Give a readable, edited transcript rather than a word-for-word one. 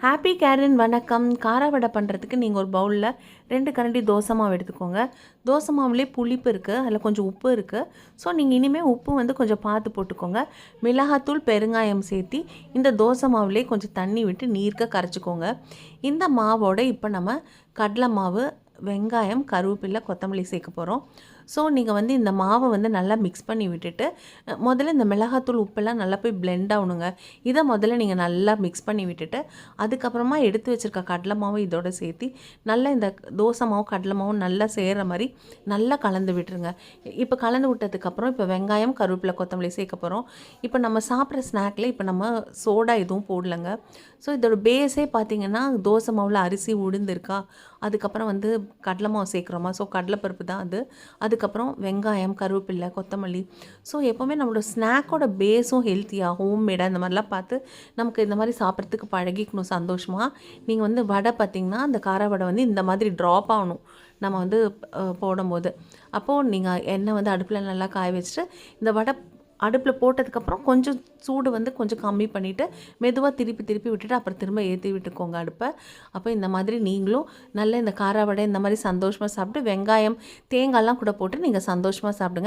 Happy கேரன் வணக்கம். கார வடை பண்ணுறதுக்கு நீங்கள் ஒரு பவுலில் 2 கரண்டி தோசை மாவு எடுத்துக்கோங்க. தோசை மாவுலேயே புளிப்பு இருக்குது, அதில் கொஞ்சம் உப்பு இருக்குது. ஸோ நீங்கள் இனிமேல் உப்பு வந்து கொஞ்சம் பார்த்து போட்டுக்கோங்க. மிளகாத்தூள், பெருங்காயம் சேர்த்தி இந்த தோசை மாவுலேயே கொஞ்சம் தண்ணி விட்டு நீர்க்க கரைச்சிக்கோங்க. இந்த மாவோடு இப்போ நம்ம கடலை மாவு, வெங்காயம், கருவேப்பிலை, கொத்தமல்லி சேர்க்க போகிறோம். ஸோ நீங்கள் வந்து இந்த மாவை வந்து நல்லா மிக்ஸ் பண்ணி விட்டுட்டு முதல்ல இந்த மிளகாத்தூள், உப்பெல்லாம் நல்லா போய் பிளெண்ட் ஆகணுங்க. இதை முதல்ல நீங்கள் நல்லா மிக்ஸ் பண்ணி விட்டுட்டு அதுக்கப்புறமா எடுத்து வச்சுருக்க கடலை மாவு இதோடு சேர்த்து நல்லா இந்த தோசை மாவு, கடலை மாவும் நல்லா சேர்கிற மாதிரி நல்லா கலந்து விட்டுருங்க. இப்போ கலந்து விட்டதுக்கப்புறம் இப்போ வெங்காயம், கருவேப்பிலை, கொத்தமல்லி சேர்க்க போகிறோம். இப்போ நம்ம சாப்பிட்ற ஸ்நாக்கில் இப்போ நம்ம சோடா எதுவும் போடலைங்க. ஸோ இதோட பேஸே பார்த்திங்கன்னா தோசை மாவில் அரிசி உளுந்து இருக்கா, அதுக்கப்புறம் வந்து கடலை மாவு சேர்க்குறோமா, ஸோ கடலைப்பருப்பு தான் அது. அதுக்கப்புறம் வெங்காயம், கருவேப்பிலை, கொத்தமல்லி. ஸோ எப்போவுமே நம்மளோட ஸ்நாக்கோட பேஸும் ஹெல்த்தியாக ஹோம்மேடாக இந்த மாதிரிலாம் பார்த்து நமக்கு இந்த மாதிரி சாப்பிட்றதுக்கு பழகிக்கணும் சந்தோஷமாக. நீங்கள் வந்து வடை பார்த்திங்கன்னா அந்த கார வடை வந்து இந்த மாதிரி ட்ராப் ஆகணும் நம்ம வந்து போடும்போது. அப்போது நீங்கள் எண்ணெய் வந்து அடுப்பில் நல்லா காய வச்சுட்டு இந்த வடை அடுப்பில் போட்டதுக்கப்புறம் கொஞ்சம் சூடு வந்து கொஞ்சம் கம்மி பண்ணிவிட்டு மெதுவாக திருப்பி விட்டுட்டு அப்புறம் திரும்ப ஏற்றி விட்டுக்கோங்க அடுப்பை. அப்போ இந்த மாதிரி நீங்களும் நல்ல இந்த கார வடை இந்த மாதிரி சந்தோஷமாக சாப்பிட்டு வெங்காயம், தேங்காய்லாம் கூட போட்டு நீங்கள் சந்தோஷமாக சாப்பிடுங்க.